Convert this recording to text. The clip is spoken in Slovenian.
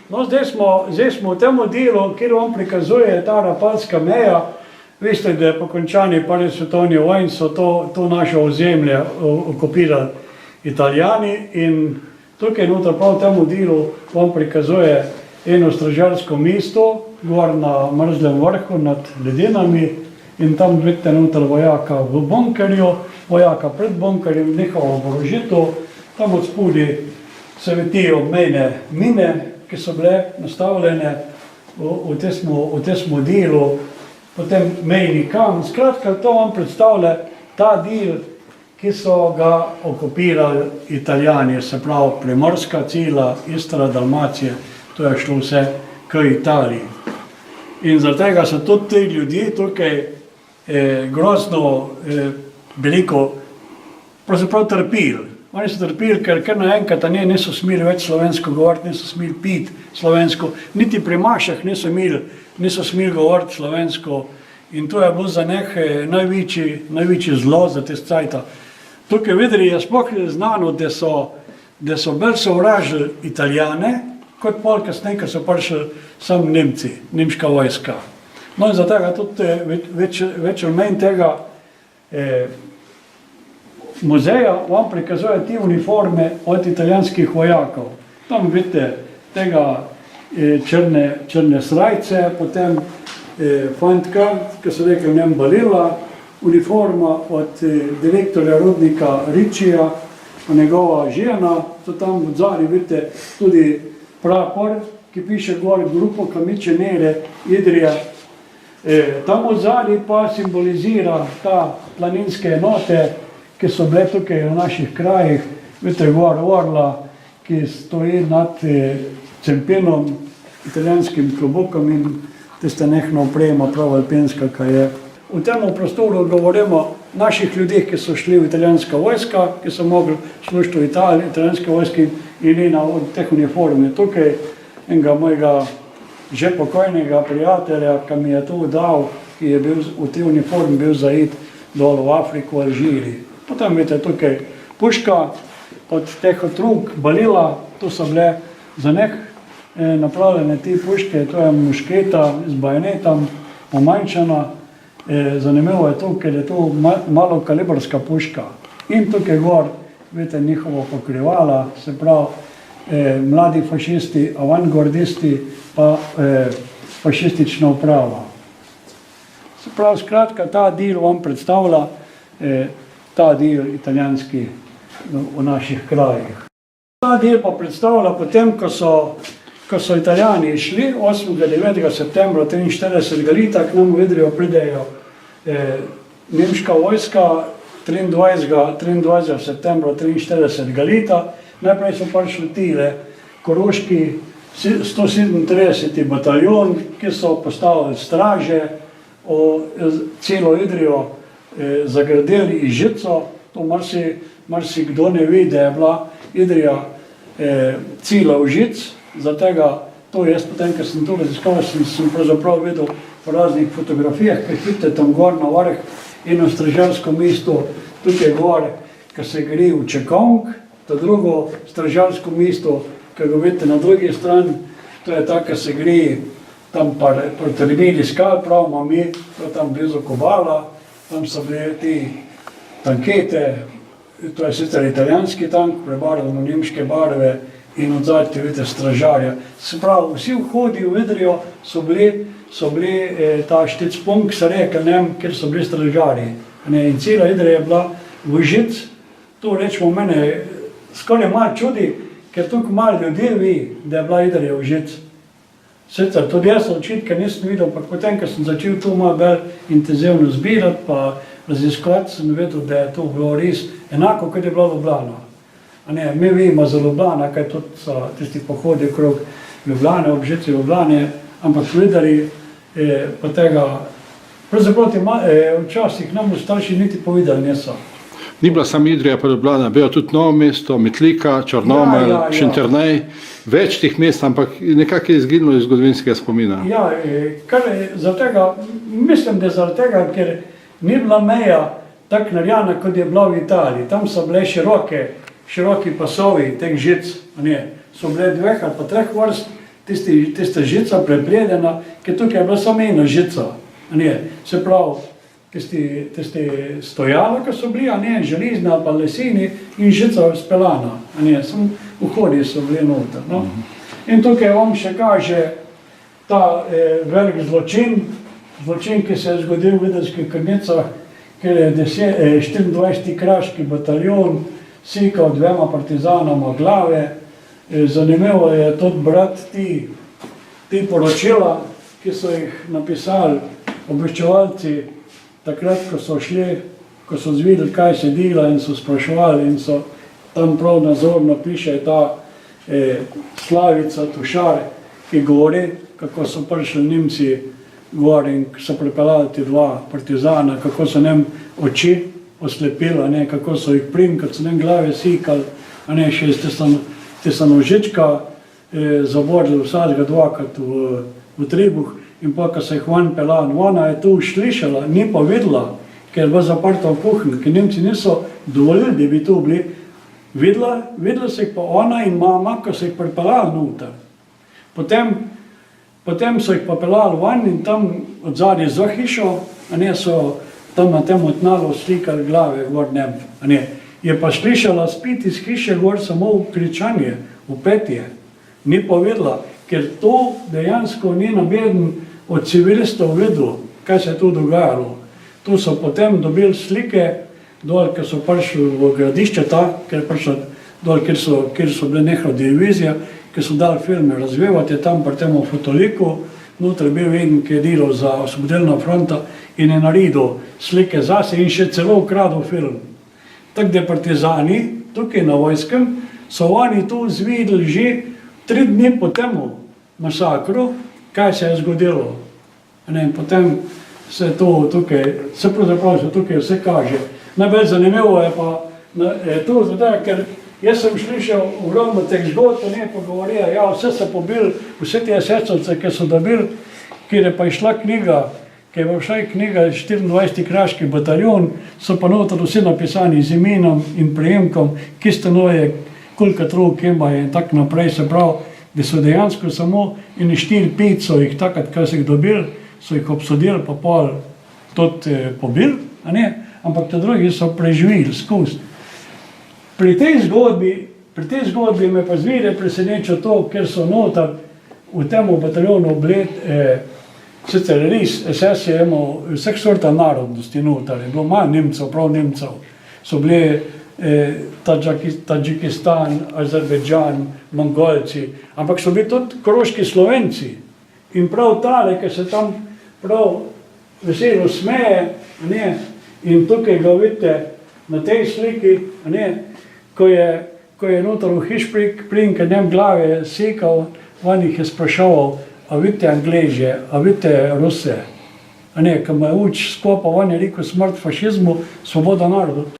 No, zdaj smo v tem delu, kjer vam prikazuje ta rapalska meja. Veste, da po končani prvi svetovni vojni so to naše ozemlje okupirali Italijani in tukaj noter prav v tem delu vam prikazuje eno stražarsko mesto, gor na Mrzlem vrhu nad ledinami in tam vidite noter vojaka v bunkerju, vojaka pred bunkerjem, njihovo oborožitev, tam od spodaj se vetijo obmejne mine, ki so bile nastavljene v tem delu, potem mejni kam. Skratka, to vam predstavlja ta del, ki so ga okupirali Italijani, se pravi Primorska, cela Istra, Dalmacija, to je šlo vse k Italiji. In zaradi tega so tudi ti ljudje tukaj grozno veliko pravzaprav trpili. Oni so trpili, ker naenkrat niso smeli več slovensko govoriti, niso smeli piti slovensko, niti pri mašah niso smeli govoriti slovensko. In to je bilo za njih največji zlo za tiste cajta. Tukaj v Idriji je sploh znano, da so bolj sovražili Italijane, kot pol kasneje, ko so prišli sam Nemci, nemška vojska. No in za tega tudi več ali manj tega muzeja vam prikazuje te uniforme od italijanskih vojakov. Tam vidite tega črne srajce, potem fantka, ki so rekli v njem Balila, uniforma od direktorja rudnika Ričija, njegova žena, to tam v zadnji vidite tudi prapor, ki piše gor Grupo Camicie Nere Idrija. Tam v zadnji pa simbolizira ta planinske enote, ki so bile tukaj v naših krajih, vidite gor orla, ki stoji nad Cempinom, italijanskim klobukom in tiste nehno oprema, prav alpinska, kaj je. V tem prostoru govorimo o naših ljudeh, ki so šli v italijanska vojska, ki so mogli služiti v Italiji, italijanske vojske in ena od teh uniform je tukaj enega mojega že pokojnega prijatelja, ki mi je to dal, ki je bil v tej uniformi bil zajet dol v Afriku, v Alžiriji. Potem vidite tukaj puška od teh otrok Balila, to so bile za njih napravljene te puške, to je mušketa z bajonetom, omanjčana. Zanimivo je to, ker je to malokalibrska puška. In tukaj gor, vidite, njihovo pokrivala, se pravi mladi fašisti, avantgardisti, pa fašistična uprava. Se pravi, skratka, ta del vam predstavlja ta del italijanski v naših krajih. Ta del pa predstavlja potem, ko so Italijani išli 8. 9. septembra 1943 leta, k nam v Idrijo pridejo nemška vojska 23. septembra 1943 leta. Najprej so prišli tile koroški 137. bataljon, ki so postavili straže, celo Idrijo zagradili iz žico. To marsikdo ne ve, da je bila Idrija cela v žic. Zatega to jaz potem, ker sem to raziskal, sem pravzaprav videl po raznih fotografijah, ker vidite tam gor na vrh eno stražarsko mesto, tukaj gor, ki se gre v Čekong, to drugo stražarsko mesto, ki ga vidite na drugi strani, to je ta, ki se gre tam proti Rimini skal, pravimo mi, to je tam blizu Kobala, tam so bile te tankete, to je sicer italijanski tank, prebarvan v nemške barve, in od zadnje vidite stražarja. Se pravi, vsi vhodi v Idrijo so bili ta šticpunkt, se rekel, kjer so bili stražarji. In cela Idrija je bila v žic. To rečemo mene skoraj malo čudi, ker toliko malo ljudi ve, da je bila Idrija v žic. Sicer tudi jaz očitke nisem videl, pa potem, ko sem začel to malo bolj intenzivno zbirati, pa raziskovati, sem vedel, da je to bilo res enako, kot je bilo Ljubljana. Mi vemo za Ljubljana, kaj tudi so tisti pohodi okrog Ljubljane, ob žici Ljubljane, ampak v Idriji pa tega, pravzaprav včasih nam starši niti povedali niso. Ni bila samo Idrija pa Ljubljana, bilo tudi Novo mesto, Metlika, Črnomelj, Šentjernej, več teh mest, ampak nekako je izginilo iz zgodovinskega spomina. Ja, mislim, da zaradi tega, ker ni bila meja tako narejena, kot je bila v Italiji. Tam so bile široki pasovi teh žic, so bile 2 ali pa 3 vrst tista žica prepredena, ker tukaj je bila samo ena žica. Se pravi, tisti stojala, ki so bili, železna ali pa lesini in žica speljana. Samo vhodi so bili noter. No? In tukaj vam še kaže ta velik zločin, ki se je zgodil v Vidrskih Krnicah, kjer je 24. kraški bataljon sikal 2 partizanama glave. Zanimivo je tudi brati ti poročila, ki so jih napisali obveščevalci takrat, ko so šli, ko so zvideli, kaj se dela in so spraševali in so tam prav nazorno piše ta Slavica Tušar, ki govori, kako so prišli Nemci gor in so pripeljali ti 2 partizana, kako so njim oči oslepili, kako so jih primkali, so njim glave sikali, še te so nožička zaborili vsakega 2-krat v tribuh in pa, ko so jih van pelali, ona je tu slišala, ni pa videla, ker je bila zaprta v kuhinji, ker Nemci niso dovolili, da bi tu bili. Videla se jih pa ona in mama, ko so jih pripeljali noter. Potem so jih pa pelali van in tam od zadnje za hišo, so tam na tem tnalu slikali glave gor njem. Je pa slišala spiti iz hiše gor samo v kričanje, v petje. Ni pa videla, ker to dejansko ni nobeden od civilistov videl, kaj se je tu dogajalo. Tu so potem dobili slike, dol, ker so prišli v gradišče ker prišli dol, kjer so bile neka divizija, ker so dali filme razvijati, tam pri tem fotoliku, noter bil eden, ki je delal za Osvobodilna fronta in je naredil slike zase in še celo ukradel film. Tako da partizani, tukaj na vojskem, so oni tu zvideli že 3 dni po temu masakru, kaj se je zgodilo. Potem se to tukaj, tukaj vse kaže. Najbolj zanimivo je pa to, ker jaz sem slišal ogromno teh zgodb, pa govorijo, vse so pobili, vse te esesovce, ki so dobili, kjer je pa išla knjiga, ki je pa všaj knjiga 24. kraški bataljon, so pa noter vsi napisani z imenom in prejemkom, ki stanoje, koliko truk imajo in tako naprej, se pravi, da so dejansko samo in 4-5 so jih takrat, kaj so jih dobili, so jih obsodili, pa pol tudi pobili, ampak te drugi so preživeli skozi. Pri tej zgodbi me pa zvire preseneča to, ker so noter v tem bataljonu bili, sicer res, SS je imel vseh sorta narodnosti noter, je bilo manj Nemcev, prav Nemcev, so bili Tadžikistan, Azerbejdžan, Mongolci, ampak so bili tudi koroški Slovenci. In prav tale, ki se tam prav veselo smeje, in tukaj ga vidite na tej sliki, ko je noter v hiš prinke njem glave sekal, on jih je spraševal, a vidite Angleže, a vidite Ruse. Ko me uč skopal, on je rekel smrt fašizmu, svoboda narodu.